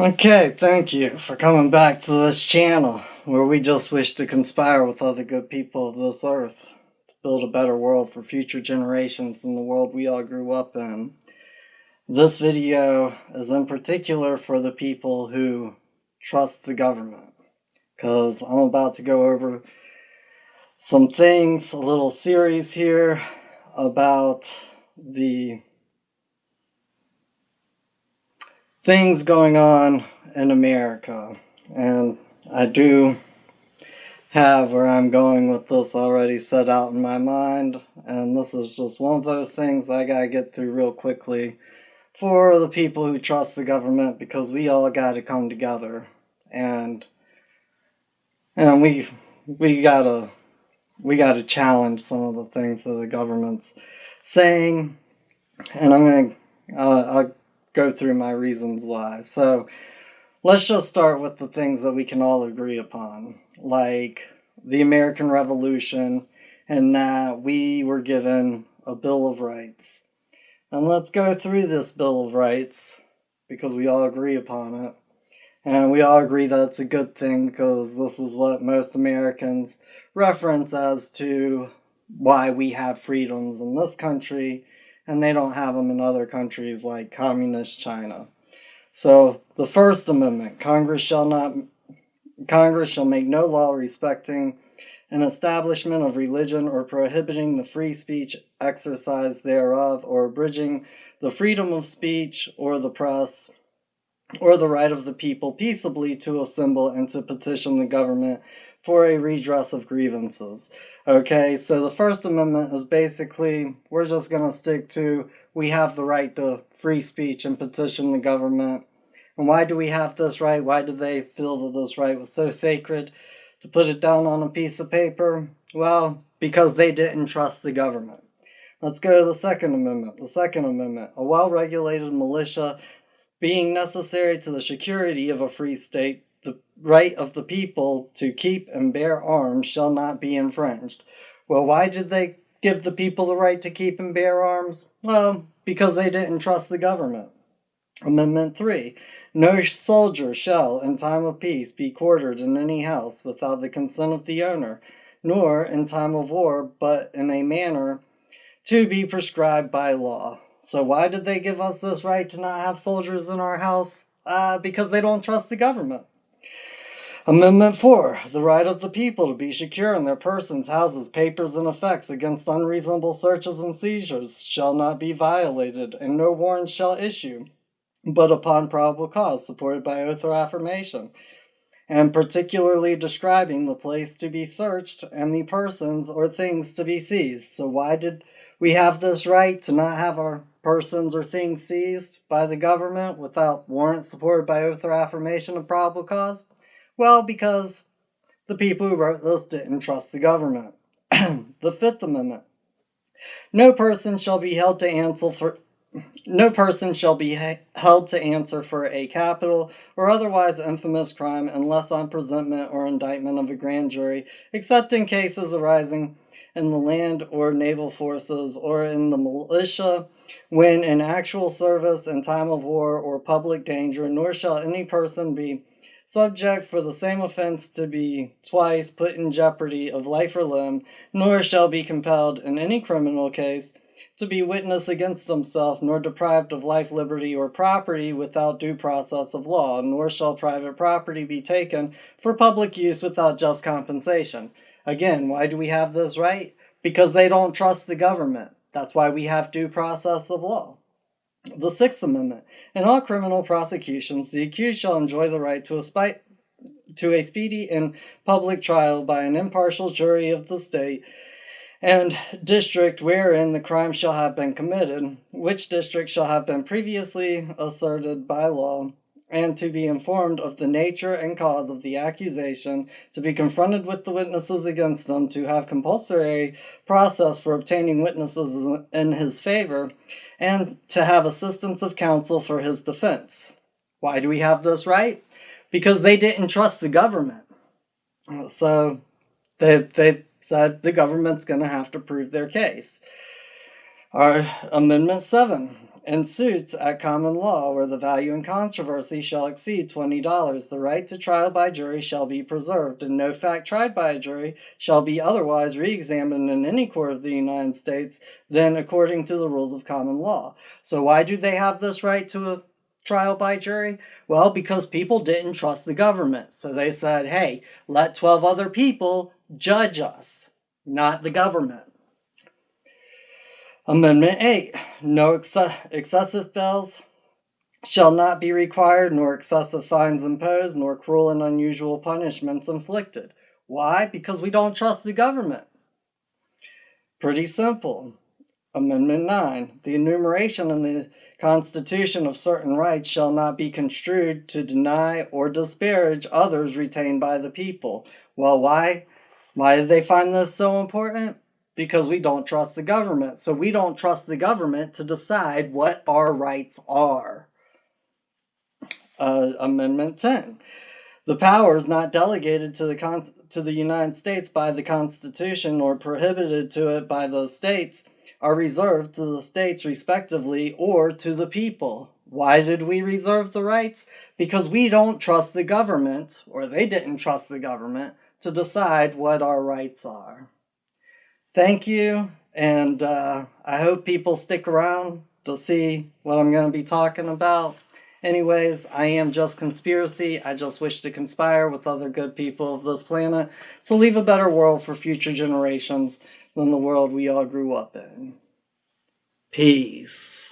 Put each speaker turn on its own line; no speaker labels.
Okay, thank you for coming back to this channel where we just wish to conspire with other good people of this earth to build a better world for future generations than the world we all grew up in. This video is in particular for the people who trust the government, because I'm about to go over some things, a little series here about the things going on in America. And I do have where I'm going with this already set out in my mind, and this is just one of those things I gotta get through real quickly for the people who trust the government, because we all gotta come together and we gotta challenge some of the things that the government's saying, and I'll go through my reasons why. So let's just start with the things that we can all agree upon, like the American Revolution, and that we were given a Bill of Rights. And let's go through this Bill of Rights because we all agree upon it. And we all agree that it's a good thing because this is what most Americans reference as to why we have freedoms in this country and they don't have them in other countries like communist China. So, the First Amendment, Congress shall make no law respecting an establishment of religion or prohibiting the free speech exercise thereof, or abridging the freedom of speech or the press, or the right of the people peaceably to assemble and to petition the government for a redress of grievances. Okay, so the First Amendment is basically, we're just going to stick to, we have the right to free speech and petition the government. And why do we have this right? Why did they feel that this right was so sacred to put it down on a piece of paper? Well, because they didn't trust the government. Let's go to the Second Amendment. The Second Amendment, a well-regulated militia being necessary to the security of a free state, the right of the people to keep and bear arms shall not be infringed. Well, why did they give the people the right to keep and bear arms? Well, because they didn't trust the government. Amendment 3. No soldier shall, in time of peace, be quartered in any house without the consent of the owner, nor in time of war, but in a manner to be prescribed by law. So why did they give us this right to not have soldiers in our house? Because they don't trust the government. Amendment 4. The right of the people to be secure in their persons, houses, papers, and effects against unreasonable searches and seizures shall not be violated, and no warrant shall issue, but upon probable cause, supported by oath or affirmation, and particularly describing the place to be searched and the persons or things to be seized. So why did we have this right to not have our persons or things seized by the government without warrant supported by oath or affirmation of probable cause? Well, because the people who wrote this didn't trust the government. The Fifth Amendment. No person shall be held to answer for a capital or otherwise infamous crime unless on presentment or indictment of a grand jury, except in cases arising in the land or naval forces or in the militia when in actual service in time of war or public danger, nor shall any person be subject for the same offense to be twice put in jeopardy of life or limb, nor shall be compelled in any criminal case to be witness against himself, nor deprived of life, liberty, or property without due process of law, nor shall private property be taken for public use without just compensation. Again, why do we have this right? Because they don't trust the government. That's why we have due process of law. The Sixth Amendment. In all criminal prosecutions, the accused shall enjoy the right to a speedy and public trial by an impartial jury of the state and district wherein the crime shall have been committed, which district shall have been previously asserted by law, and to be informed of the nature and cause of the accusation, to be confronted with the witnesses against him, to have compulsory process for obtaining witnesses in his favor, and to have assistance of counsel for his defense. Why do we have this right? Because they didn't trust the government. So they said the government's going to have to prove their case. Our Amendment 7. in suits at common law where the value in controversy shall exceed $20, the right to trial by jury shall be preserved, and no fact tried by a jury shall be otherwise re-examined in any court of the United States than according to the rules of common law. So why do they have this right to a trial by jury? Well, because people didn't trust the government. So they said, hey, let 12 other people judge us, not the government. Amendment 8. No excessive bails shall not be required, nor excessive fines imposed, nor cruel and unusual punishments inflicted. Why? Because we don't trust the government. Pretty simple. Amendment 9. The enumeration in the Constitution of certain rights shall not be construed to deny or disparage others retained by the people. Well, why? Why did they find this so important? Because we don't trust the government. So we don't trust the government to decide what our rights are. Amendment 10. The powers not delegated to the United States by the Constitution or prohibited to it by the states are reserved to the states respectively or to the people. Why did we reserve the rights? Because we don't trust the government, or they didn't trust the government, to decide what our rights are. Thank you, and I hope people stick around to see what I'm going to be talking about. Anyways, I am just conspiracy. I just wish to conspire with other good people of this planet to leave a better world for future generations than the world we all grew up in. Peace.